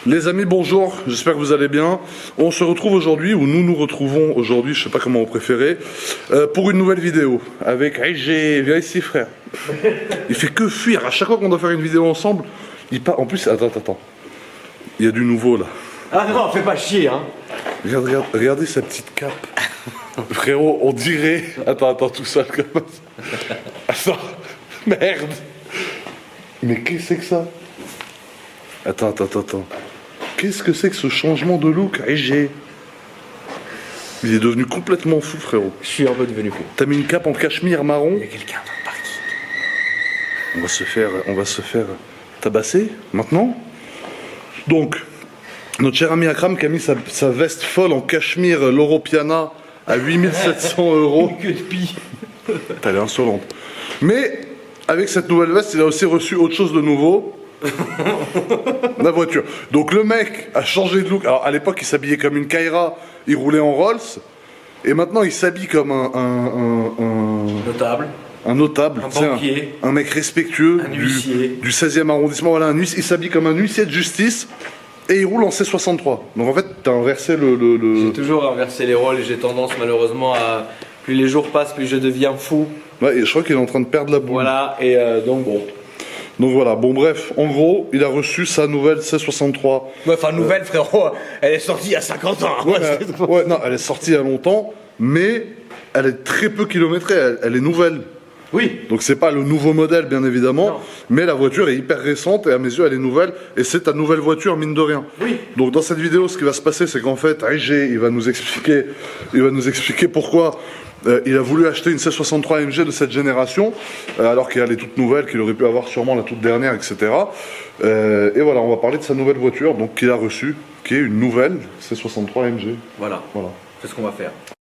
Les amis, bonjour, j'espère que vous allez bien. On se retrouve aujourd'hui, ou nous nous retrouvons aujourd'hui, je sais pas comment vous préférez, pour une nouvelle vidéo avec AJ. Viens ici, frère. Il fait que fuir. À chaque fois qu'on doit faire une vidéo ensemble, il part. En plus, attends. Il y a du nouveau là. Ah non, fais pas chier, hein. Regardez sa petite cape. Frérot, on dirait. Attends, tout seul comme ça. Attends, merde. Mais qu'est-ce que c'est que ça? Attends. Qu'est-ce que c'est que ce changement de look, AJ? Il est devenu complètement fou, frérot. Je suis un peu devenu fou. T'as mis une cape en cachemire marron. Il y a quelqu'un dans le parking. On va se faire tabasser, maintenant. Donc, notre cher ami Akram qui a mis sa veste folle en cachemire Loro Piana à 8700 €. Que de pis. Elle est insolente. Mais, avec cette nouvelle veste, il a aussi reçu autre chose de nouveau. La voiture. Donc le mec a changé de look. Alors à l'époque il s'habillait comme une Kaira, il roulait en Rolls, et maintenant il s'habille comme un Notable. un notable, Un banquier. un mec respectueux Un huissier. du 16e arrondissement. Voilà, il s'habille comme un huissier de justice et il roule en C63. Donc en fait t'as inversé J'ai toujours inversé les rôles et j'ai tendance malheureusement à... Plus les jours passent, plus je deviens fou. Ouais, et je crois qu'il est en train de perdre la boule. Voilà, et donc bon. Donc voilà, bon bref, en gros, il a reçu sa nouvelle C63. Ouais, enfin, nouvelle, frérot, elle est sortie il y a 50 ans. Ouais, non, elle est sortie il y a longtemps, mais elle est très peu kilométrée, elle est nouvelle. Oui. Donc c'est pas le nouveau modèle, bien évidemment, Non. mais la voiture est hyper récente et à mes yeux, elle est nouvelle, et c'est ta nouvelle voiture, mine de rien. Oui. Donc dans cette vidéo, ce qui va se passer, c'est qu'en fait, AG, il va nous expliquer pourquoi il a voulu acheter une C63 AMG de cette génération, alors qu'elle est toute nouvelle, qu'il aurait pu avoir sûrement la toute dernière, etc. Et voilà, on va parler de sa nouvelle voiture, donc qu'il a reçue, qui est une nouvelle C63 AMG. Voilà, Voilà. c'est ce qu'on va faire.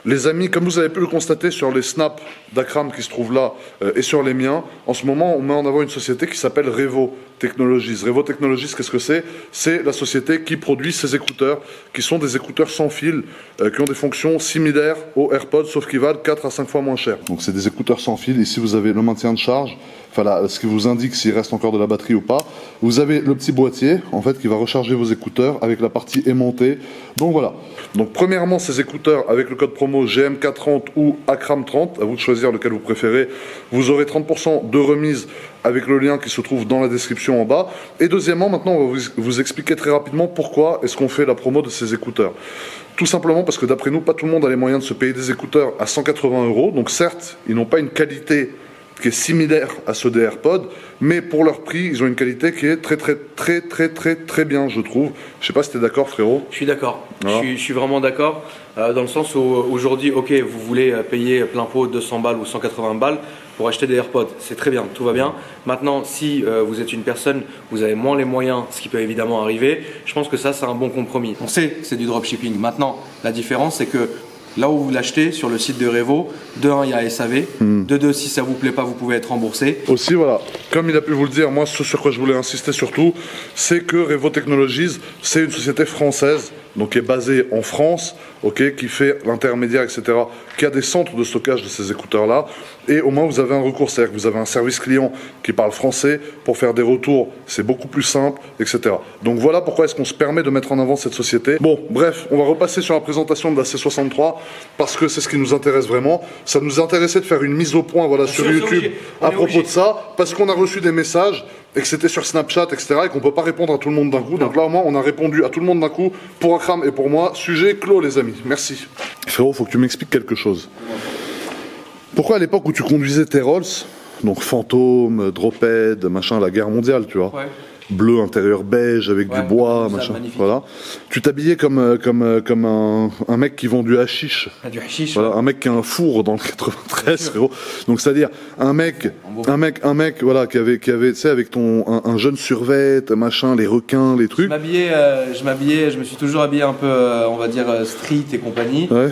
Les amis, comme vous avez pu le constater sur les snaps d'Akram qui se trouvent là et sur les miens, en ce moment on met en avant une société qui s'appelle Revo Technologies. Revo Technologies, qu'est-ce que c'est? C'est la société qui produit ces écouteurs, qui sont des écouteurs sans fil, qui ont des fonctions similaires aux AirPods, sauf qu'ils valent 4 à 5 fois moins cher. Donc c'est des écouteurs sans fil, ici vous avez le maintien de charge, enfin là, ce qui vous indique s'il reste encore de la batterie ou pas. Vous avez le petit boîtier, en fait, qui va recharger vos écouteurs avec la partie aimantée. Donc voilà. Donc premièrement, ces écouteurs, avec le code promo GM430 ou AKRAM30, à vous de choisir lequel vous préférez, vous aurez 30% de remise avec le lien qui se trouve dans la description en bas. Et deuxièmement, maintenant, on va vous expliquer très rapidement pourquoi est-ce qu'on fait la promo de ces écouteurs. Tout simplement parce que d'après nous, pas tout le monde a les moyens de se payer des écouteurs à 180 €. Donc certes, ils n'ont pas une qualité qui est similaire à ceux des AirPods, mais pour leur prix, ils ont une qualité qui est très bien, je trouve. Je sais pas si tu es d'accord, frérot. Je suis d'accord, Voilà. je suis vraiment d'accord, dans le sens où aujourd'hui, ok, vous voulez payer plein pot 200 balles ou 180 balles pour acheter des AirPods, c'est très bien, tout va bien. Maintenant, si vous êtes une personne, vous avez moins les moyens, ce qui peut évidemment arriver, je pense que ça, c'est un bon compromis. On sait, c'est du dropshipping. Maintenant, la différence, c'est que là où vous l'achetez, sur le site de Revo, de 1, il y a SAV, de 2, si ça vous plaît pas, vous pouvez être remboursé. Aussi, voilà, comme il a pu vous le dire, moi, ce sur quoi je voulais insister surtout, c'est que Revo Technologies, c'est une société française, donc qui est basée en France, ok, qui fait l'intermédiaire, etc., qui a des centres de stockage de ces écouteurs-là, et au moins vous avez un recours, c'est-à-dire que vous avez un service client qui parle français pour faire des retours, c'est beaucoup plus simple, etc. Donc voilà pourquoi est-ce qu'on se permet de mettre en avant cette société. Bon, bref, on va repasser sur la présentation de la C63, parce que c'est ce qui nous intéresse vraiment. Ça nous intéressait de faire une mise au point, voilà, sur YouTube à propos de ça, parce qu'on a reçu des messages, et que c'était sur Snapchat, etc., et qu'on peut pas répondre à tout le monde d'un coup. Donc là, au moins, on a répondu à tout le monde d'un coup, pour Akram et pour moi. Sujet clos, les amis. Merci. Frérot, faut que tu m'expliques quelque chose. Pourquoi à l'époque où tu conduisais tes Rolls, donc Fantôme, Drophead, machin, la guerre mondiale, tu vois, Ouais. bleu, intérieur beige, avec du bois, ça, machin, magnifique. voilà. Tu t'habillais comme un mec qui vend du hashish. Ah, du hashish. Voilà, un mec qui a un four dans le 93, frérot. Donc c'est-à-dire un mec, voilà, qui avait, tu sais, avec un jeune survêt, machin, les requins, les trucs. Je me suis toujours habillé un peu, on va dire, street et compagnie. Ouais.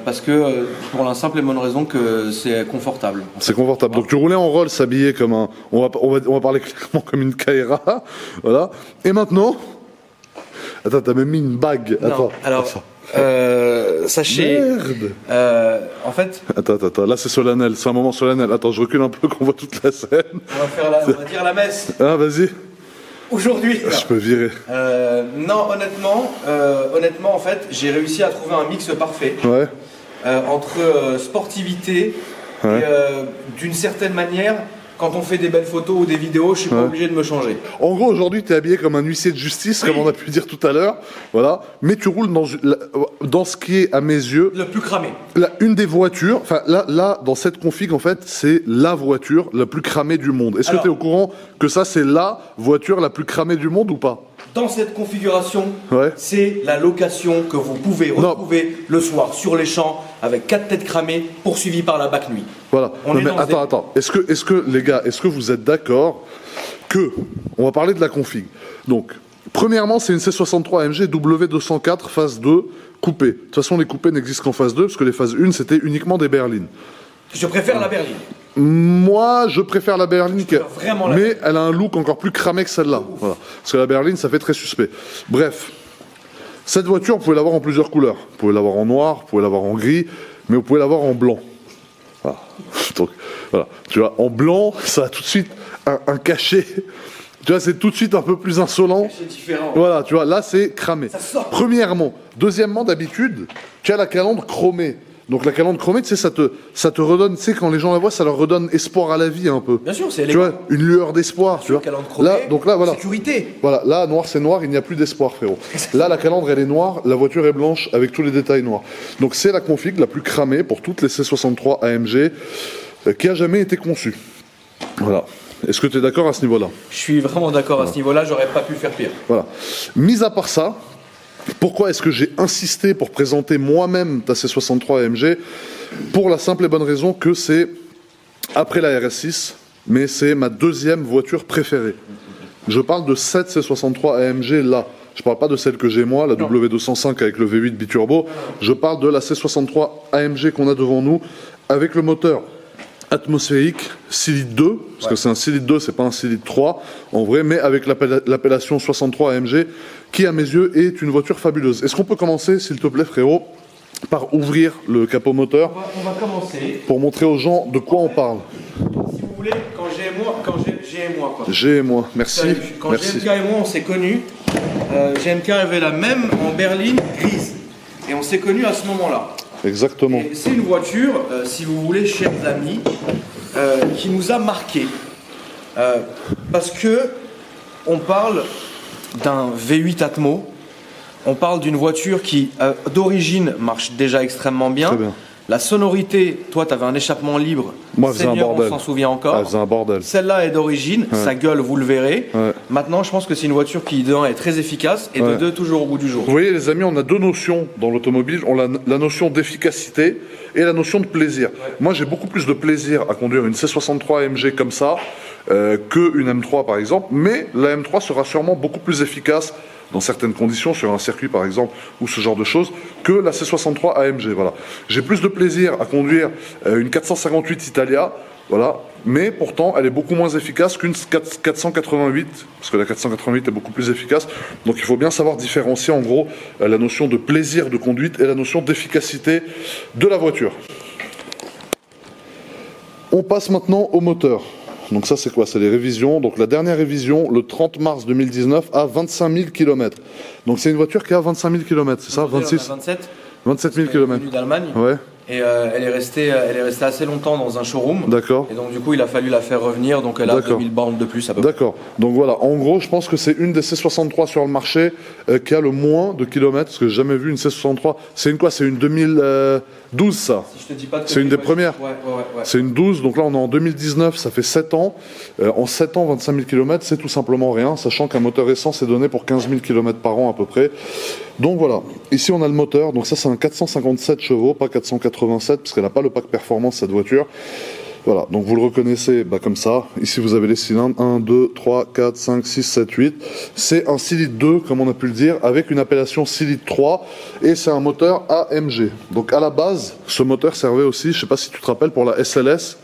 Parce que, pour la simple et bonne raison que c'est confortable. C'est confortable. Donc tu roulais en Rolls habillé comme un, on va parler clairement comme une Kaira, voilà. Et maintenant, attends, t'as même mis une bague. Non, Attends. alors, sachez, Merde. en fait, Attends, là c'est solennel, c'est un moment solennel. Attends, je recule un peu qu'on voit toute la scène. on va dire la messe. Ah, vas-y. aujourd'hui. Je peux virer. Non, honnêtement, en fait, j'ai réussi à trouver un mix parfait Ouais. entre sportivité et d'une certaine manière, quand on fait des belles photos ou des vidéos, je suis pas obligé de me changer. En gros, aujourd'hui, tu es habillé comme un huissier de justice, comme on a pu dire tout à l'heure. Voilà. Mais tu roules dans ce qui est, à mes yeux, Le plus cramé. une des voitures. Enfin, là, dans cette config, en fait, c'est la voiture la plus cramée du monde. Est-ce que tu es au courant que ça, c'est la voiture la plus cramée du monde ou pas? Dans cette configuration, Ouais. c'est la location que vous pouvez retrouver le soir sur les champs avec 4 têtes cramées poursuivies par la BAC nuit. Voilà. On Non, est mais dans attends. Est-ce que, les gars, est-ce que vous êtes d'accord que, on va parler de la config. Donc, premièrement, c'est une C63 AMG W204 phase 2 coupée. De toute façon, les coupés n'existent qu'en phase 2, parce que les phases 1, c'était uniquement des berlines. Je préfère la berline. Moi, je préfère la berline, vraiment la mais elle a un look encore plus cramé que celle-là. Voilà. Parce que la berline, ça fait très suspect. Bref, cette voiture, vous pouvez l'avoir en plusieurs couleurs. Vous pouvez l'avoir en noir, vous pouvez l'avoir en gris, mais vous pouvez l'avoir en blanc. Voilà. Donc, voilà. Tu vois, en blanc, ça a tout de suite un cachet. Tu vois, c'est tout de suite un peu plus insolent. C'est différent. Voilà, tu vois, là, c'est cramé. Ça sort. Premièrement. Deuxièmement, d'habitude, tu as la calandre chromée. Donc la calandre chromée, tu sais, ça te redonne, tu sais, quand les gens la voient, ça leur redonne espoir à la vie un peu. Bien sûr, c'est Tu élégant. vois, une lueur d'espoir, tu vois. Calandre chromée, Là, donc là, voilà. sécurité. Voilà, là, noir c'est noir, il n'y a plus d'espoir, frérot. Là, la calandre, elle est noire, la voiture est blanche avec tous les détails noirs. Donc c'est la config la plus cramée pour toutes les C63 AMG qui a jamais été conçue. Voilà. Est-ce que tu es d'accord à ce niveau-là? Je suis vraiment d'accord à ce niveau-là, j'aurais pas pu faire pire. Voilà. Mis à part ça, pourquoi est-ce que j'ai insisté pour présenter moi-même ta C63 AMG? Pour la simple et bonne raison que c'est, après la RS6, mais c'est ma deuxième voiture préférée. Je parle de cette C63 AMG là. Je parle pas de celle que j'ai moi, la W205 avec le V8 biturbo. Je parle de la C63 AMG qu'on a devant nous avec le moteur atmosphérique 6 litres 2, parce que c'est un 6 litres 2, c'est pas un 6 litres 3 en vrai, mais avec l'appellation 63 AMG qui à mes yeux est une voiture fabuleuse. Est-ce qu'on peut commencer, s'il te plaît frérot, par ouvrir le capot moteur On va commencer. pour montrer aux gens de quoi on parle? Si vous voulez, quand G et moi, quoi. G et moi, merci. Quand Merci. GMK et moi on s'est connus, GMK avait la même en berline grise. Et on s'est connus à ce moment-là. Exactement. Et c'est une voiture, si vous voulez, chers amis, qui nous a marqués. Parce que on parle d'un V8 Atmo, on parle d'une voiture qui, d'origine, marche déjà extrêmement bien. Très bien. La sonorité, toi, tu avais un échappement libre. Moi, elle faisait un Seigneur, bordel. on s'en souvient encore. Elle faisait un bordel. Celle-là est d'origine, sa gueule, vous le verrez. Ouais. Maintenant, je pense que c'est une voiture qui, de un, est très efficace et de Ouais. deux, toujours au goût du jour. Vous voyez les amis, on a deux notions dans l'automobile. On a la notion d'efficacité et la notion de plaisir. Moi j'ai beaucoup plus de plaisir à conduire une C63 AMG comme ça qu'une M3 par exemple. Mais la M3 sera sûrement beaucoup plus efficace dans certaines conditions, sur un circuit par exemple, ou ce genre de choses, que la C63 AMG. Voilà. J'ai plus de plaisir à conduire une 458 Italia, voilà, mais pourtant elle est beaucoup moins efficace qu'une 488, parce que la 488 est beaucoup plus efficace. Donc il faut bien savoir différencier en gros la notion de plaisir de conduite et la notion d'efficacité de la voiture. On passe maintenant au moteur. Donc ça c'est quoi? C'est les révisions. Donc la dernière révision, le 30 mars 2019, à 25 000 km. Donc c'est une voiture qui a 25 000 km, c'est ça? 26 27 000 km. Venue d'Allemagne. Ouais, Et elle est restée assez longtemps dans un showroom. d'accord. Et donc du coup, il a fallu la faire revenir. Donc elle a D'accord. 2000 bornes de plus à peu près. D'accord. Donc voilà, en gros, je pense que c'est une des C63 sur le marché qui a le moins de kilomètres, parce que j'ai jamais vu une C63. C'est une quoi? C'est une 2012 ça? Si je te dis pas de C'est une des conneries, premières. Ouais. C'est une 12, donc là on est en 2019, ça fait 7 ans. En 7 ans, 25 000 km, c'est tout simplement rien, sachant qu'un moteur essence est donné pour 15 000 km par an à peu près. Donc voilà, ici on a le moteur, donc ça c'est un 457 chevaux, pas 487, parce qu'elle n'a pas le pack performance cette voiture. Voilà, donc vous le reconnaissez comme ça. Ici vous avez les cylindres 1, 2, 3, 4, 5, 6, 7, 8. C'est un 6 litres 2, comme on a pu le dire, avec une appellation 6 litres 3. Et c'est un moteur AMG. Donc à la base, ce moteur servait aussi, je ne sais pas si tu te rappelles, pour la SLS.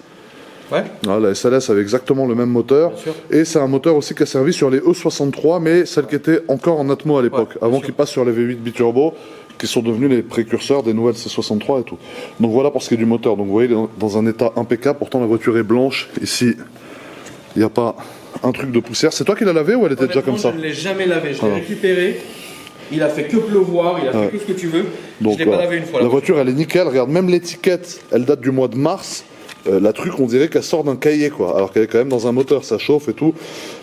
Ouais. Ah, la SLS avait exactement le même moteur. Bien sûr. Et c'est un moteur aussi qui a servi sur les E63, mais celle qui était encore en Atmo à l'époque, bien avant sûr. qu'il passe sur les V8 biturbo, qui sont devenus les précurseurs des nouvelles C63 et tout. Donc voilà pour ce qui est du moteur. Donc vous voyez, il est dans un état impeccable. Pourtant la voiture est blanche. Ici, il n'y a pas un truc de poussière. C'est toi qui l'as lavé ou elle était déjà comme ça? Je ne l'ai jamais lavé, je l'ai récupéré. Il a fait que pleuvoir, il a fait tout ce que tu veux. Donc, je l'ai pas lavé une fois. La voiture, elle est nickel. Regarde, même l'étiquette, elle date du mois de mars. La truc, on dirait qu'elle sort d'un cahier, quoi. Alors qu'elle est quand même dans un moteur, ça chauffe et tout.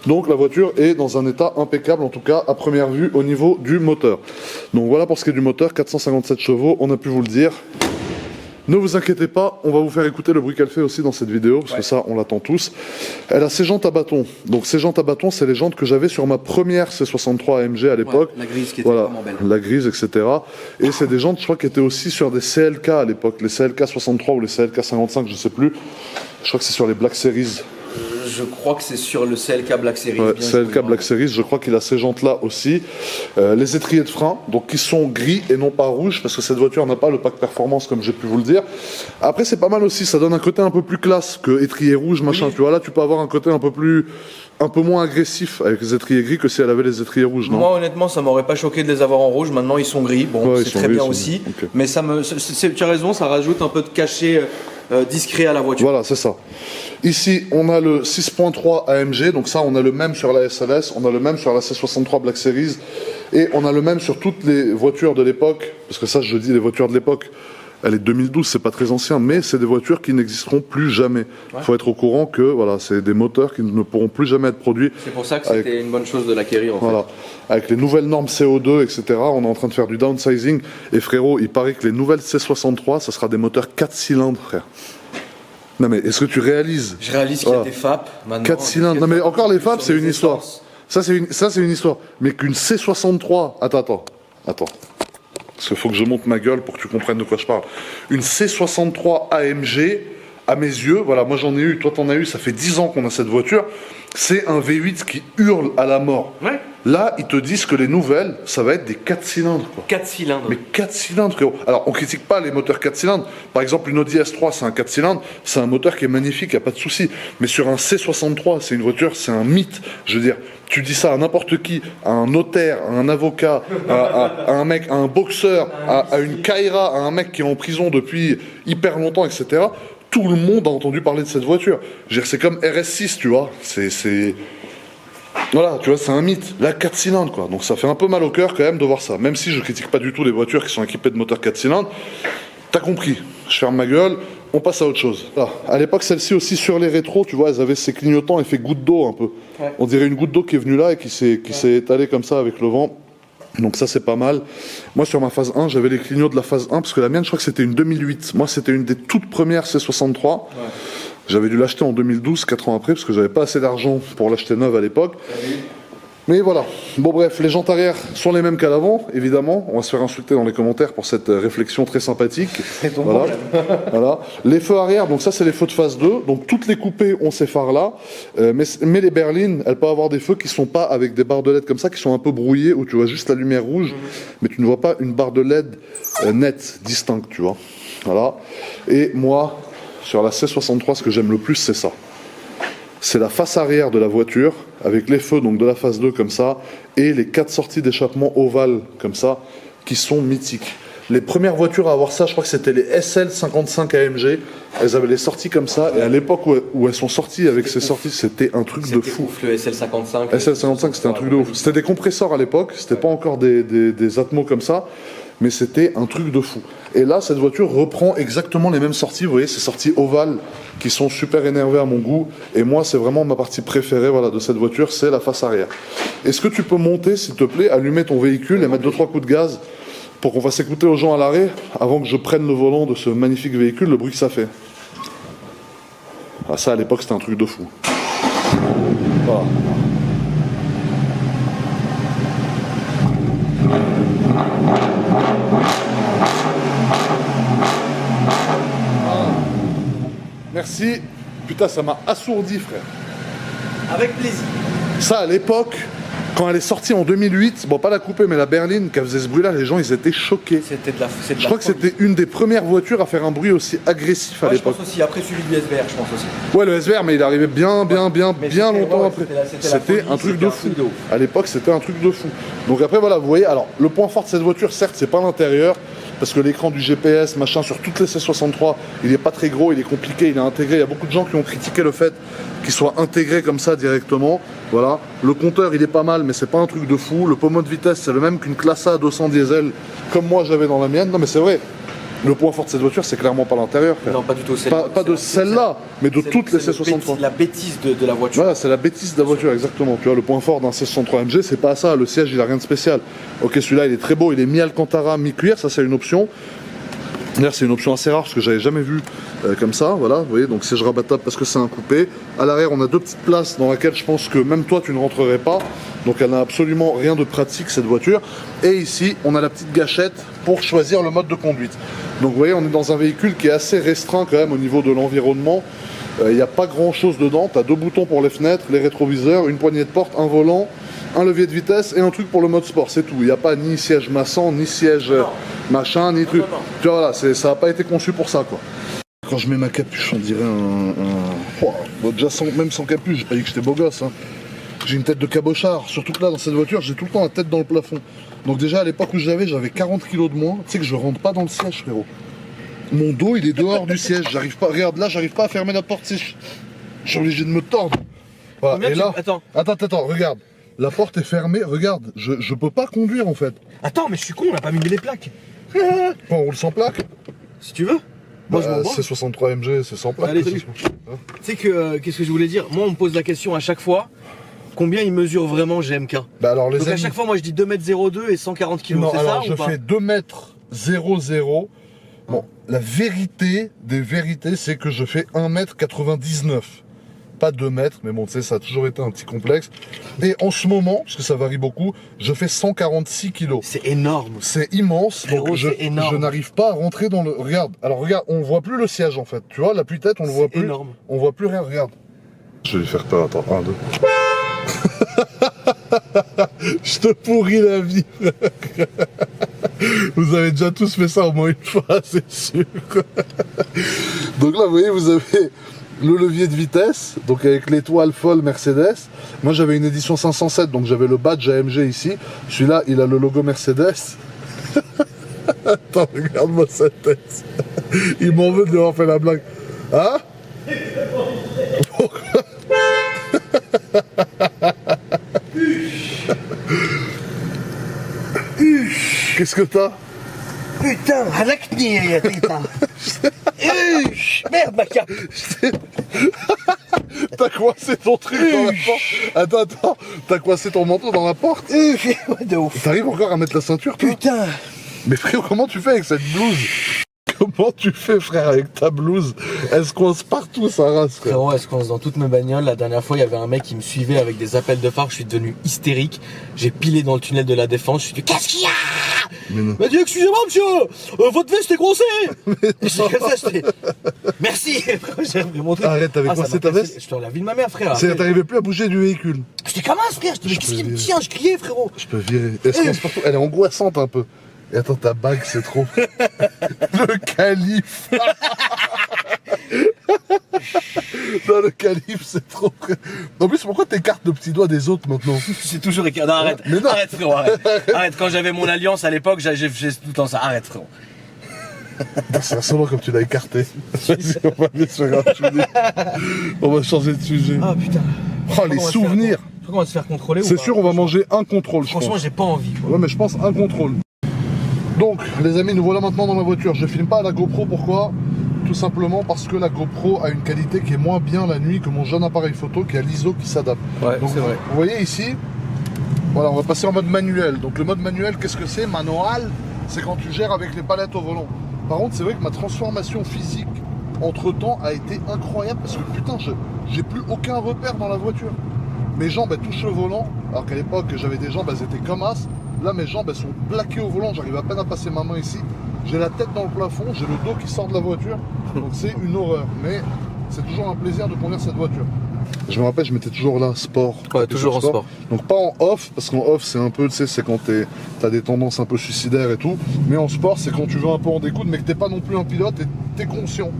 Donc la voiture est dans un état impeccable, en tout cas à première vue, au niveau du moteur. Donc voilà pour ce qui est du moteur, 457 chevaux, on a pu vous le dire. Ne vous inquiétez pas, on va vous faire écouter le bruit qu'elle fait aussi dans cette vidéo, parce que ça, on l'attend tous. Elle a ses jantes à bâton. Donc ces jantes à bâton, c'est les jantes que j'avais sur ma première C63 AMG à l'époque. La grise qui était vraiment belle. La grise, etc. Et c'est des jantes, je crois, qui étaient aussi sur des CLK à l'époque, les CLK 63 ou les CLK 55, je sais plus. Je crois que c'est sur les Black Series. Je crois que c'est sur le CLK Black Series. Ouais, CLK Black Series, je crois qu'il a ces jantes-là aussi. Les étriers de frein, donc qui sont gris et non pas rouges, parce que cette voiture n'a pas le pack performance, comme j'ai pu vous le dire. Après, c'est pas mal aussi, ça donne un côté un peu plus classe que étrier rouge, machin. Oui. Tu vois, là, tu peux avoir un côté un peu moins agressif avec les étriers gris que si elle avait les étriers rouges, non? Moi, honnêtement, ça m'aurait pas choqué de les avoir en rouge. Maintenant, ils sont gris. Bon, ouais, c'est très bien aussi. Okay. Mais tu as raison, ça rajoute un peu de cachet discret à la voiture. Voilà, c'est ça. Ici, on a le 6.3 AMG. Donc ça, on a le même sur la SLS. On a le même sur la C63 Black Series. Et on a le même sur toutes les voitures de l'époque. Parce que ça, je dis les voitures de l'époque. Elle est de 2012, c'est pas très ancien, mais c'est des voitures qui n'existeront plus jamais. Il faut être au courant que voilà, c'est des moteurs qui ne pourront plus jamais être produits. C'est pour ça que c'était une bonne chose de l'acquérir en fait. Avec les nouvelles normes CO2, etc., on est en train de faire du downsizing. Et frérot, il paraît que les nouvelles C63, ça sera des moteurs 4 cylindres, frère. Non mais est-ce que tu réalises? Je réalise qu'il y a des FAP maintenant. 4 cylindres. Non mais encore les FAP, c'est une histoire. Ça c'est une histoire. Mais qu'une C63, attends. Parce qu'il faut que je monte ma gueule pour que tu comprennes de quoi je parle. Une C63 AMG, à mes yeux, voilà, moi j'en ai eu, toi t'en as eu, ça fait 10 ans qu'on a cette voiture, c'est un V8 qui hurle à la mort. Ouais. Là, ils te disent que les nouvelles, ça va être des 4 cylindres. Quoi. 4 cylindres. Mais 4 cylindres, frérot. Alors, on critique pas les moteurs 4 cylindres. Par exemple, une Audi S3, c'est un 4 cylindres, c'est un moteur qui est magnifique, il n'y a pas de souci. Mais sur un C63, c'est une voiture, c'est un mythe. Je veux dire, tu dis ça à n'importe qui, à un notaire, à un avocat, à un mec, à un boxeur, à une Kaira, à un mec qui est en prison depuis hyper longtemps, etc. Tout le monde a entendu parler de cette voiture. Je veux dire, c'est comme RS6, tu vois. Voilà, tu vois, c'est un mythe. Là, 4 cylindres, quoi. Donc ça fait un peu mal au cœur quand même de voir ça. Même si je critique pas du tout les voitures qui sont équipées de moteurs 4 cylindres. T'as compris. Je ferme ma gueule. On passe à autre chose. Là, à l'époque, celle-ci aussi sur les rétros, tu vois, elles avaient ces clignotants effet goutte d'eau un peu. Ouais. On dirait une goutte d'eau qui est venue là et qui s'est étalée comme ça avec le vent. Donc ça, c'est pas mal. Moi, sur ma phase 1, j'avais les clignots de la phase 1, parce que la mienne, je crois que c'était une 2008. Moi, c'était une des toutes premières C63. Ouais. J'avais dû l'acheter en 2012, 4 ans après, parce que j'avais pas assez d'argent pour l'acheter neuve à l'époque. Mais voilà. Bon bref, les jantes arrière sont les mêmes qu'à l'avant, évidemment. On va se faire insulter dans les commentaires pour cette réflexion très sympathique. Voilà. Les feux arrière, donc ça c'est les feux de phase 2. Donc toutes les coupées ont ces phares-là. Mais les berlines, elles peuvent avoir des feux qui sont pas avec des barres de LED comme ça, qui sont un peu brouillées, où tu vois juste la lumière rouge, mais tu ne vois pas une barre de LED nette, distincte, tu vois. Voilà. Et moi, sur la C63, ce que j'aime le plus, c'est ça. C'est la face arrière de la voiture, avec les feux donc de la phase 2 comme ça, et les 4 sorties d'échappement ovales comme ça, qui sont mythiques. Les premières voitures à avoir ça, je crois que c'était les SL55 AMG. Elles avaient les sorties comme ça, et à l'époque où elles sont sorties avec ces sorties, c'était un truc de fou. Le SL55. SL55, c'était un truc de ouf. C'était des compresseurs à l'époque, c'était pas encore des Atmos comme ça, mais c'était un truc de fou. Et là, cette voiture reprend exactement les mêmes sorties, vous voyez, ces sorties ovales qui sont super énervées à mon goût. Et moi, c'est vraiment ma partie préférée de cette voiture, c'est la face arrière. Est-ce que tu peux monter, s'il te plaît, allumer ton véhicule et mettre 2-3 coups de gaz pour qu'on fasse écouter aux gens à l'arrêt, avant que je prenne le volant de ce magnifique véhicule, le bruit que ça fait. Ah, ça, à l'époque, c'était un truc de fou. Voilà. Merci. Putain, ça m'a assourdi, frère. Avec plaisir. Ça, à l'époque, quand elle est sortie en 2008, bon, pas la coupée, mais la berline, qui faisait ce bruit-là, les gens, ils étaient choqués. Je crois que c'était une des premières voitures à faire un bruit aussi agressif à l'époque. Je pense aussi, après celui du SVR, je pense aussi. Ouais, le SVR, mais il arrivait bien longtemps après. C'était un truc de fou. À l'époque, c'était un truc de fou. Donc après, voilà, vous voyez, alors, le point fort de cette voiture, certes, c'est pas l'intérieur, parce que l'écran du GPS, machin, sur toutes les C63, il est pas très gros, il est compliqué, il est intégré. Il y a beaucoup de gens qui ont critiqué le fait qu'il soit intégré comme ça directement. Voilà. Le compteur, il est pas mal, mais c'est pas un truc de fou. Le pommeau de vitesse, c'est le même qu'une classe A 200 diesel, comme moi j'avais dans la mienne. Non, mais c'est vrai. Le point fort de cette voiture, c'est clairement pas l'intérieur. Non, pas du tout. Pas de celle-là, mais de toutes les C63. C'est la bêtise de la voiture. Voilà, c'est la bêtise de la voiture, exactement. Tu vois, le point fort d'un C63 MG, c'est pas ça. Le siège, il a rien de spécial. Ok, celui-là, il est très beau. Il est mi-alcantara, mi-cuir. Ça, c'est une option. D'ailleurs, c'est une option assez rare parce que j'avais jamais vu comme ça. Voilà, vous voyez, donc siège rabattable parce que c'est un coupé. À l'arrière, on a deux petites places dans lesquelles je pense que même toi, tu ne rentrerais pas. Donc, elle n'a absolument rien de pratique, cette voiture. Et ici, on a la petite gâchette pour choisir le mode de conduite. Donc, vous voyez, on est dans un véhicule qui est assez restreint quand même au niveau de l'environnement. Il n'y a pas grand chose dedans. Tu as deux boutons pour les fenêtres, les rétroviseurs, une poignée de porte, un volant, un levier de vitesse et un truc pour le mode sport. C'est tout. Il n'y a pas ni siège massant, ni siège machin, ni truc. Tu vois, voilà, ça n'a pas été conçu pour ça, quoi. Quand je mets ma capuche, on dirait oh, bon, déjà même sans capuche, j'ai pas dit que j'étais beau gosse. Hein. J'ai une tête de cabochard. Surtout que là, dans cette voiture, j'ai tout le temps la tête dans le plafond. Donc déjà, à l'époque où j'avais 40 kilos de moins. Tu sais que je rentre pas dans le siège, frérot. Mon dos, il est dehors du siège. J'arrive pas, regarde, là, j'arrive pas à fermer la porte. Je suis obligé de me tordre. Voilà. Et là, attends, regarde. La porte est fermée, regarde. Je peux pas conduire, en fait. Attends, mais je suis con, on n'a pas mis les plaques. On roule sans plaque. Si tu veux. Moi, je m'en branle. C'est 63 MG, c'est sans plaque. Allez, salut. Tu sais que, qu'est-ce que je voulais dire? Moi, on me pose la question à chaque fois. Combien il mesure vraiment GMK? Bah alors, les Donc amis, à chaque fois, moi, je dis 2m02 et 140 kg. non, C'est alors ça je ou pas? fais 2m00. Bon, la vérité des vérités, c'est que je fais 1m99. Pas 2 mètres, mais bon, tu sais, ça a toujours été un petit complexe. Et en ce moment, parce que ça varie beaucoup, je fais 146 kilos. C'est énorme. C'est immense. Frérot, donc je n'arrive pas à rentrer dans le... Regarde, alors regarde, on voit plus le siège en fait. Tu vois, l'appui-tête, on le voit plus. Énorme. On voit plus rien, regarde. Je vais lui faire peur, attends, 1, 2. Je te pourris la vie. Vous avez déjà tous fait ça au moins une fois, c'est sûr. Donc là, vous voyez, vous avez le levier de vitesse, donc avec l'étoile folle Mercedes. Moi, j'avais une édition 507, donc j'avais le badge AMG ici. Celui-là, il a le logo Mercedes. Attends, regarde-moi cette tête. Il m'en veut de lui avoir fait la blague. Hein? Pourquoi? Qu'est-ce que t'as? Putain, halakni, putain. Merde, ma cape. T'as coincé ton truc dans la porte. Attends, t'as coincé ton manteau dans la porte. Ouais, de ouf. T'arrives encore à mettre la ceinture, toi? Putain. Mais frérot, comment tu fais avec cette blouse? Comment tu fais, frère, avec ta blouse? Elle se coince partout, sa race, frère. Frérot, elle se coince dans toutes mes bagnoles. La dernière fois, il y avait un mec qui me suivait avec des appels de phare. Je suis devenu hystérique. J'ai pilé dans le tunnel de la Défense. Je suis dit, qu'est-ce qu'il y a? Mais non. Il m'a dit, excusez-moi, monsieur, votre veste est grossée. J'étais comme ça, j'étais. Merci. J'ai montré. Arrête, t'avais coincé ta veste? Je te la vie de ma mère, frère. T'arrivais plus à bouger du véhicule. J'étais comme un frère. Je dis, mais qu'est-ce qui me tient? Je criais, frérot. Je peux virer. Elle se coince partout. Elle est angoissante un peu. Et attends, ta bague, c'est trop. Le calife. Non, le calife, c'est trop. En plus, pourquoi t'écartes le petit doigt des autres maintenant? J'ai toujours écarté. Non, arrête. Mais non. Arrête, frérot, arrête. Arrête, quand j'avais mon alliance à l'époque, j'ai tout le temps ça. Arrête, frérot. C'est insolent comme tu l'as écarté. Vas-y, on va aller sur un sujet. On va changer de sujet. Ah putain. Oh, les souvenirs. Je crois qu'on va se faire contrôler. C'est sûr, on va manger un contrôle, je pense. Franchement, j'ai pas envie. Quoi. Ouais, mais je pense un contrôle. Donc, les amis, nous voilà maintenant dans la voiture. Je filme pas à la GoPro, pourquoi? Tout simplement parce que la GoPro a une qualité qui est moins bien la nuit que mon jeune appareil photo qui a l'ISO qui s'adapte. Ouais, donc, c'est vrai. Vous voyez ici, voilà, on va passer en mode manuel. Donc le mode manuel, qu'est-ce que c'est? Manual, c'est quand tu gères avec les palettes au volant. Par contre, c'est vrai que ma transformation physique entre-temps a été incroyable parce que putain, j'ai plus aucun repère dans la voiture. Mes jambes, elles touchent le volant, alors qu'à l'époque, j'avais des jambes, elles étaient comme as. Là, mes jambes, elles sont plaquées au volant, j'arrive à peine à passer ma main ici. J'ai la tête dans le plafond, j'ai le dos qui sort de la voiture, donc c'est une horreur. Mais c'est toujours un plaisir de conduire cette voiture. Je me rappelle, je mettais toujours là, sport. Ouais, toujours en sport. Donc pas en off, parce qu'en off, c'est un peu, tu sais, c'est quand t'as des tendances un peu suicidaires et tout. Mais en sport, c'est quand tu veux un peu en découdre, mais que t'es pas non plus un pilote et t'es conscient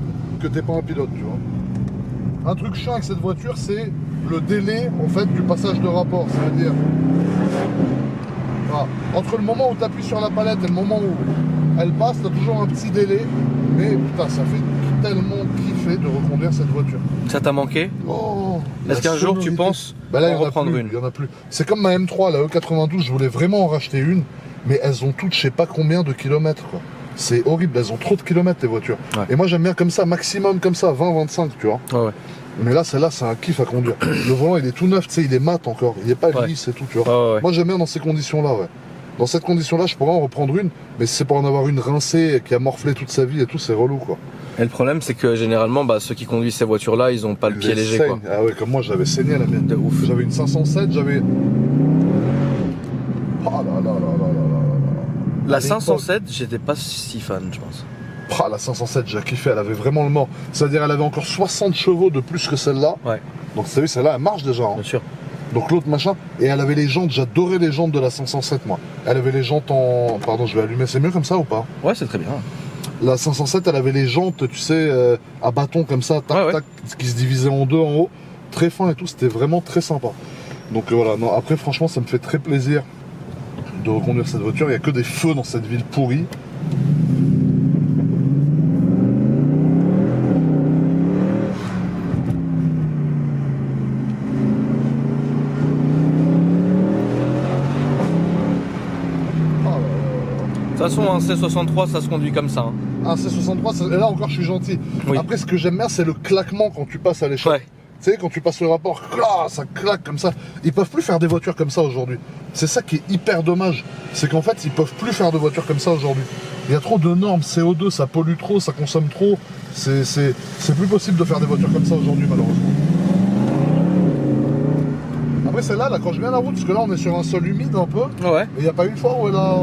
que t'es pas un pilote, tu vois. Un truc chiant avec cette voiture, c'est le délai, en fait, du passage de rapport. C'est-à-dire, voilà, entre le moment où tu appuies sur la palette et le moment où elle passe, t'as toujours un petit délai, mais putain, ça fait tellement kiffer de reconduire cette voiture. Ça t'a manqué? Oh, Est-ce qu'un jour tu penses bah là, en reprendre une? Il y en a plus. C'est comme ma M3, la E92, je voulais vraiment en racheter une, mais elles ont toutes je sais pas combien de kilomètres, quoi. C'est horrible, elles ont trop de kilomètres, les voitures. Ouais. Et moi, j'aime bien comme ça, maximum comme ça, 20-25, tu vois. Ouais, ouais. Mais là, celle-là, c'est un kiff à conduire. Le volant, il est tout neuf, tu sais, il est mat encore. Il est pas lisse et tout, tu vois. Ouais, ouais. Moi, j'aime bien dans ces conditions-là, ouais. Dans cette condition-là, je pourrais en reprendre une, mais si c'est pour en avoir une rincée qui a morflé toute sa vie et tout, c'est relou, quoi. Et le problème, c'est que généralement, ceux qui conduisent ces voitures-là, ils ont pas le pied Les léger, saignes. quoi. Ah ouais, comme moi, j'avais saigné la mienne. De ouf. J'avais une 507, j'avais... Oh là là là là là là là. La 507, j'étais pas si fan, je pense. Ah, la 507, j'ai kiffé, elle avait vraiment le mort. C'est-à-dire, elle avait encore 60 chevaux de plus que celle-là. Ouais. Donc, vous savez, celle-là, elle marche déjà. Hein. Bien sûr. Donc, l'autre machin. Et elle avait les jantes, j'adorais les jantes de la 507, moi. Elle avait les jantes en. Pardon, je vais allumer, c'est mieux comme ça ou pas? Ouais, c'est très bien. La 507, elle avait les jantes, tu sais, à bâton comme ça, tac, Ouais, tac, qui se divisaient en deux en haut. Très fin et tout, c'était vraiment très sympa. Donc, voilà. Non, après, franchement, ça me fait très plaisir de reconduire cette voiture. Il n'y a que des feux dans cette ville pourrie. De toute façon, un C63, ça se conduit comme ça. Hein. Un C63, et là encore, je suis gentil. Oui. Après, ce que j'aime bien, c'est le claquement quand tu passes à l'échelle. Ouais. Tu sais, quand tu passes le rapport, ça claque comme ça. Ils peuvent plus faire des voitures comme ça aujourd'hui. C'est ça qui est hyper dommage. C'est qu'en fait, ils peuvent plus faire de voitures comme ça aujourd'hui. Il y a trop de normes, CO2, ça pollue trop, ça consomme trop. C'est plus possible de faire des voitures comme ça aujourd'hui, malheureusement. Après, celle-là, là, quand je viens à la route, parce que là, on est sur un sol humide un peu. Ouais. Et il n'y a pas une fois où elle a...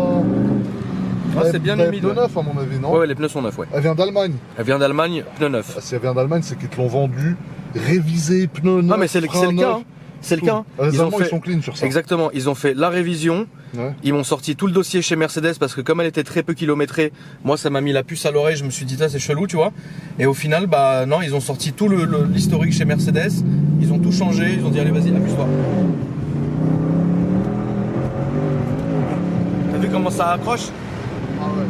Ah, c'est bien elle humide. pneus Ouais. neufs, à mon avis, non? Ouais, les pneus sont neufs, ouais. Elle vient d'Allemagne. Elle vient d'Allemagne, pneus neufs. Ah, si elle vient d'Allemagne, c'est qu'ils te l'ont vendu, révisé, pneus neufs. Ah, mais c'est le freins cas. neufs, Hein. C'est le tout. cas. Hein. Les Allemands, ils sont clean sur ça. Exactement. Ils ont fait la révision. Ouais. Ils m'ont sorti tout le dossier chez Mercedes parce que comme elle était très peu kilométrée, moi ça m'a mis la puce à l'oreille. Je me suis dit, c'est chelou, tu vois. Et au final, non, ils ont sorti tout l'historique chez Mercedes. Ils ont tout changé. Ils ont dit, allez, vas-y, amuse-toi. T'as vu comment ça accroche? Ah ouais.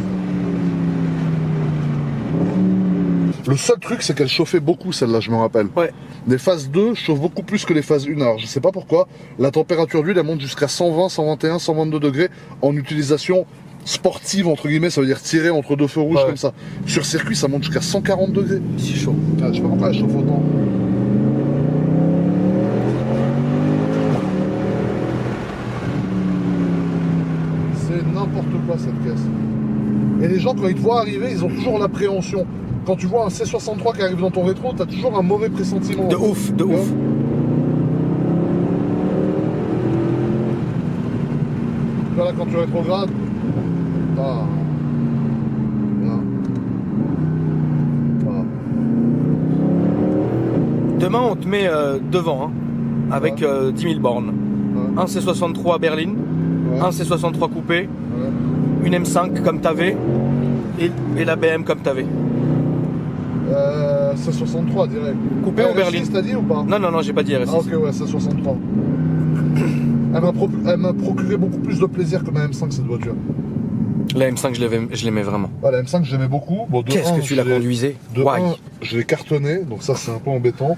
Le seul truc, c'est qu'elle chauffait beaucoup, celle-là, je me rappelle. Ouais. Les phases 2 chauffent beaucoup plus que les phases 1. Alors, je sais pas pourquoi. La température d'huile, elle monte jusqu'à 120, 121, 122 degrés en utilisation sportive, entre guillemets. Ça veut dire tirer entre deux feux rouges Ouais. comme ça. Sur circuit, ça monte jusqu'à 140 degrés. C'est chaud. Ah, je sais pas pourquoi elle chauffe autant. C'est n'importe quoi cette caisse. Et les gens, quand ils te voient arriver, ils ont toujours l'appréhension. Quand tu vois un C63 qui arrive dans ton rétro, t'as toujours un mauvais pressentiment. De ouf, de ouf. Voilà, quand tu rétrogrades. Ah. Là. Voilà. Demain, on te met devant, hein, avec 10 000 bornes. Ouais. Un C63 berline, Ouais. un C63 coupé, Ouais. une M5 comme t'avais et la BM comme t'avais. C63 direct. Coupé ou berline? T'as dit ou pas? Non, j'ai pas dit RS6. Ah ok, ouais, C63. Elle m'a procuré beaucoup plus de plaisir que ma M5 cette voiture. La M5, je l'aimais vraiment. Ouais, la M5 j'aimais beaucoup. Bon, de Qu'est-ce un, que tu la je l'ai- conduisais? De Why? 1, je l'ai cartonné, donc ça c'est un peu embêtant.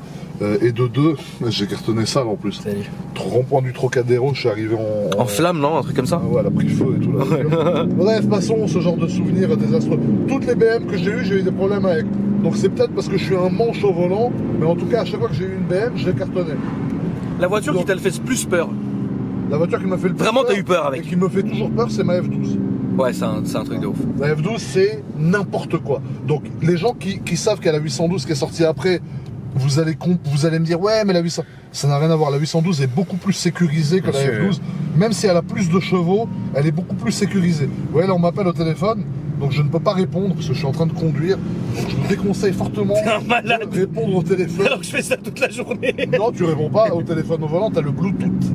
Et de 2, j'ai cartonné ça en plus. Salut. Rond-point du Trocadéro, je suis arrivé En flamme, non? Un truc comme ça? Ah ouais, elle a pris feu et tout là. Bref, passons ce genre de souvenirs désastreux. Toutes les BM que j'ai eu des problèmes avec. Donc c'est peut-être parce que je suis un manche au volant, mais en tout cas, à chaque fois que j'ai eu une BM, je l'ai cartonné. La voiture qui t'a le fait plus peur. La voiture qui m'a fait le plus Vraiment, t'as eu peur avec. et qui me fait toujours peur, c'est ma F12. Ouais, c'est un truc de ouf. La F12, c'est n'importe quoi. Donc, les gens qui savent qu'il y a la 812 qui est sortie après, vous allez me dire, ouais, mais la 800, ça n'a rien à voir. La 812 est beaucoup plus sécurisée que la Bien sûr. F12. Même si elle a plus de chevaux, elle est beaucoup plus sécurisée. Vous voyez, là, on m'appelle au téléphone, donc je ne peux pas répondre parce que je suis en train de conduire. Donc, je vous déconseille fortement T'es un malade. de répondre au téléphone. Alors que je fais ça toute la journée. Non, tu réponds pas au téléphone au volant, t'as le Bluetooth.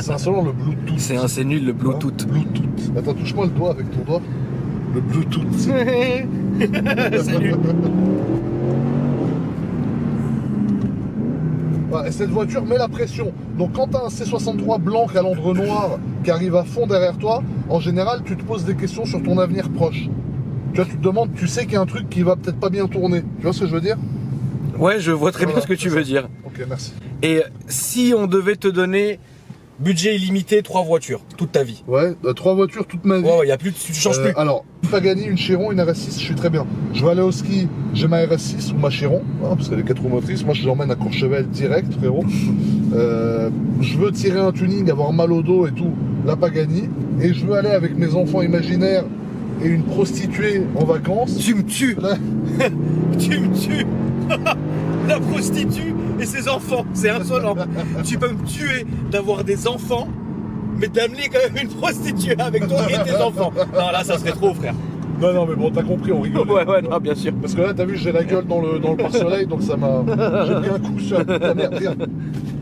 C'est insolent, le Bluetooth. C'est nul le Hein, Bluetooth. Bluetooth. Attends, touche-moi le doigt avec ton doigt. Le Bluetooth. Salut. Voilà, et cette voiture met la pression. Donc quand tu as un C63 blanc calandre noir qui arrive à fond derrière toi, en général, tu te poses des questions sur ton avenir proche. Tu vois, tu te demandes, tu sais qu'il y a un truc qui va peut-être pas bien tourner. Tu vois ce que je veux dire? Ouais, je vois très bien ce que tu veux dire. Ok, merci. Et si on devait te donner budget illimité, 3 voitures, toute ta vie? Ouais, 3 voitures toute ma vie. Ouais, il y a plus, tu changes plus. Alors, une Pagani, une Chiron, une RS6, je suis très bien. Je vais aller au ski, j'ai ma RS6 ou ma Chiron, hein, parce qu'elle est 4 roues motrices. Moi, je l'emmène à Courchevel direct, frérot. Je veux tirer un tuning, avoir mal au dos et tout, la Pagani. Et je veux aller avec mes enfants imaginaires et une prostituée en vacances. Tu me tues. Là, Tu me tues. La prostitue et ses enfants, c'est insolent. Tu peux me tuer d'avoir des enfants, mais d'amener quand même une prostituée avec toi et tes enfants. Non, là, ça serait trop, frère. non, mais bon, t'as compris, on rigole. Ouais, non, bien sûr. Parce que là, t'as vu, j'ai la gueule dans le pare-soleil, donc ça m'a. J'ai pris un coup sur la putain merde. Regarde.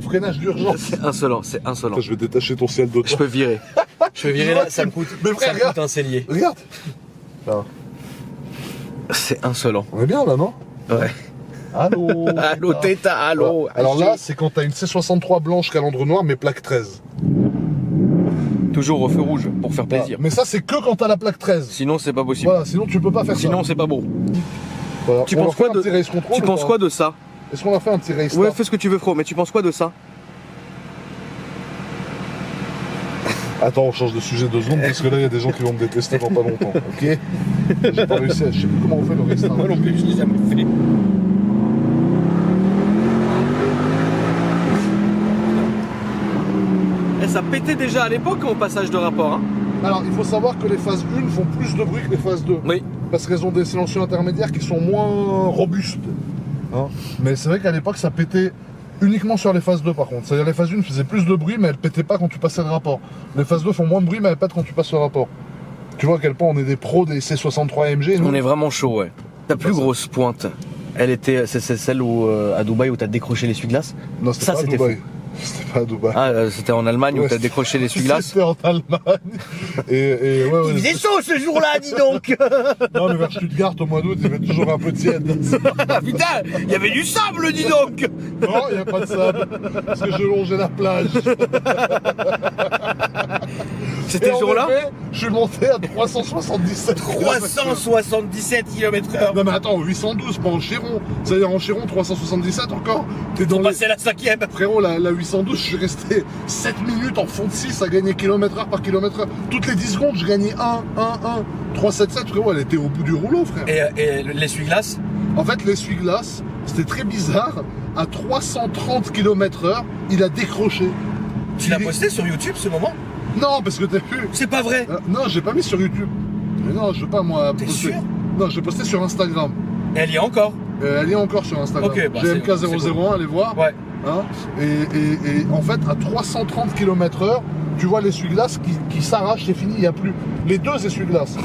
Freinage d'urgence. C'est insolent, c'est insolent. Je vais détacher ton ciel de Je peux virer. Je peux virer là, ça me coûte, Mais frère, ça me coûte un cellier. Regarde. Là. C'est insolent. On est bien là, non? Ouais. Allô. Allô, Téta, allô. Voilà. Alors là, c'est quand t'as une C63 blanche calandre noir, mais plaque 13. Toujours au feu rouge pour faire plaisir. Mais ça, c'est que quand t'as la plaque 13. Sinon, c'est pas possible. Voilà, sinon tu peux pas faire Sinon, ça. c'est pas beau. Voilà. Tu On penses a fait quoi un de petit race control Tu ou penses pas quoi de ça? Est-ce qu'on a fait un petit race Ouais, start fais ce que tu veux, frérot. Mais tu penses quoi de ça? Attends, on change de sujet 2 secondes parce que là, il y a des gens qui vont me détester dans pas longtemps. Ok. J'ai pas réussi à. Je sais plus comment on fait le race start. Moi non plus, je l'ai jamais fait. Et ça pétait déjà à l'époque au passage de rapport. Hein. Alors, il faut savoir que les phases 1 font plus de bruit que les phases 2. Oui. Parce qu'elles ont des silencieux intermédiaires qui sont moins robustes. Hein. Mais c'est vrai qu'à l'époque, ça pétait uniquement sur les phases 2 par contre. C'est-à-dire les phases 1 faisaient plus de bruit, mais elles pétaient pas quand tu passais le rapport. Les phases 2 font moins de bruit, mais elles pètent quand tu passes le rapport. Tu vois à quel point on est des pros des C63 AMG. Nous. On est vraiment chaud, ouais. Ta plus grosse pointe, elle était, c'est celle où, à Dubaï où t'as décroché l'essuie-glace? Non, c'était Ça, pas à c'était Dubaï. C'était pas à Dubaï. Ah, c'était en Allemagne où Ouais, t'as décroché l'essuie-glace? C'était en Allemagne. Et ouais, Il faisait chaud ce jour-là, dis donc. Non, mais vers Stuttgart au mois d'août, il fait toujours un peu tiède. Ah, putain, il y avait du sable, dis donc. Non, il n'y a pas de sable. Parce que je longeais la plage. C'était Et ce en jour-là? effet, je suis monté à 377 377 km/h. Non mais attends, 812, pas en Chiron. C'est-à-dire en Chiron, 377 encore. T'es dans On les... passait la 5ème. Frérot, la 812, je suis resté 7 minutes en fond de 6 à gagner kilomètre-heure par kilomètre-heure. Toutes les 10 secondes, je gagnais 1. 377, frérot, elle était au bout du rouleau, frère. Et l'essuie-glace? En fait, l'essuie-glace, c'était très bizarre. À 330 km/h, il a décroché. Tu l'as posté sur YouTube ce moment? Non, parce que t'as vu. C'est pas vrai. Non, j'ai pas mis sur YouTube. Mais non, je veux pas moi. T'es poster. sûr? Non, je l'ai posté sur Instagram. Elle y est encore. Elle est encore sur Instagram. Ok, bah, c'est GMK001, allez voir. Ouais. Hein, et en fait, à 330 km/h, tu vois l'essuie-glace qui s'arrache, c'est fini, il n'y a plus. Les 2 essuie-glaces.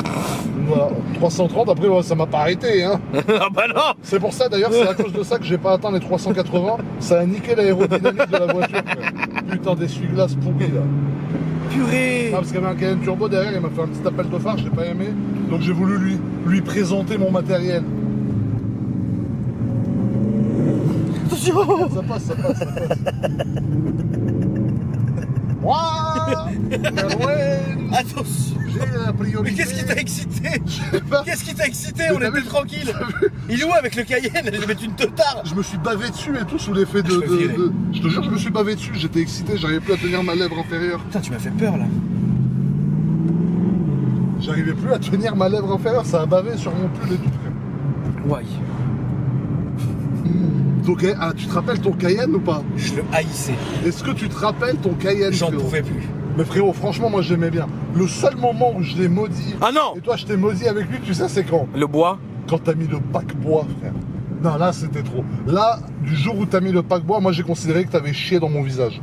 Voilà, 330, après, ouais, ça m'a pas arrêté. Hein. Ah bah non! C'est pour ça, d'ailleurs, c'est à cause de ça que j'ai pas atteint les 380. Ça a niqué l'aérodynamique de la voiture. Frère. Putain d'essuie-glace pourri là. Purée! Ah, parce qu'il y avait un Cayenne Turbo derrière, il m'a fait un petit appel de phare, j'ai pas aimé. Donc j'ai voulu lui présenter mon matériel. Attention. Ça passe, ça passe, ça passe. Ouah, Nolwenn, Attention. j'ai la priorité. Mais qu'est-ce qui t'a excité? Je sais pas. Qu'est-ce qui t'a excité? Mais On t'as était vu- tranquille. Il est où avec le Cayenne? Je vais mettre une teutard. Je me suis bavé dessus et tout sous l'effet Je peux virer. Je te jure, je me suis bavé dessus, j'étais excité, j'arrivais plus à tenir ma lèvre inférieure. Putain, tu m'as fait peur là. J'arrivais plus à tenir ma lèvre inférieure, ça a bavé sur mon pull et tout. Frère. Ouais. Donc, tu te rappelles ton Cayenne ou pas? Je le haïssais. Est-ce que tu te rappelles ton Cayenne? J'en frérot pouvais plus. Mais frérot, franchement, moi j'aimais bien. Le seul moment où je l'ai maudit, Ah non! et toi je t'ai maudit avec lui, tu sais c'est quand? Le bois? Quand t'as mis le pack bois, frère. Non, là c'était trop. Là, du jour où t'as mis le pack bois, moi j'ai considéré que t'avais chié dans mon visage.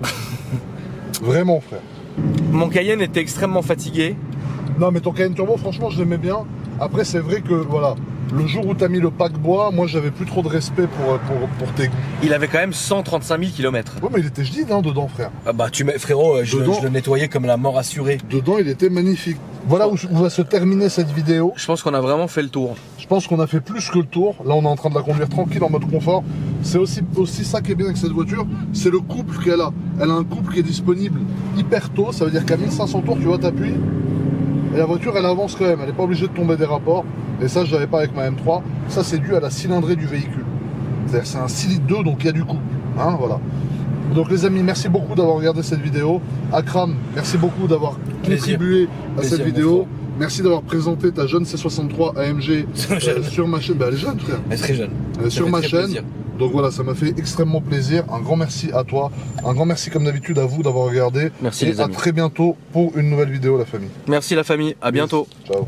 Vraiment, frère. Mon Cayenne était extrêmement fatigué. Non, mais ton Cayenne Turbo, franchement, je l'aimais bien. Après, c'est vrai que, voilà, le jour où t'as mis le pack bois, moi j'avais plus trop de respect pour tes goûts. Il avait quand même 135 000 km. Ouais, mais il était jadide, hein, dedans, frère. Ah bah tu mets, frérot, je Dedans. le nettoyais comme la mort assurée. Dedans, il était magnifique. Voilà où va se terminer cette vidéo. Je pense qu'on a vraiment fait le tour. Je pense qu'on a fait plus que le tour. Là, on est en train de la conduire tranquille en mode confort. C'est aussi ça qui est bien avec cette voiture, c'est le couple qu'elle a. Elle a un couple qui est disponible hyper tôt. Ça veut dire qu'à 1500 tours, tu vois, t'appuies. Et la voiture, elle avance quand même. Elle n'est pas obligée de tomber des rapports. Et ça, je n'avais pas avec ma M3. Ça, c'est dû à la cylindrée du véhicule. C'est-à-dire c'est un 6 litres 2, donc il y a du couple. Hein, voilà. Donc les amis, merci beaucoup d'avoir regardé cette vidéo. Akram, merci beaucoup d'avoir contribué à cette vidéo. Merci d'avoir présenté ta jeune C63 AMG sur ma chaîne. Ben, elle est jeune, frère. Elle est très jeune. Sur ma chaîne. Plaisir. Donc voilà, ça m'a fait extrêmement plaisir. Un grand merci à toi. Un grand merci comme d'habitude à vous d'avoir regardé. Merci et les amis. À très bientôt pour une nouvelle vidéo, la famille. Merci la famille. À bientôt. Ciao.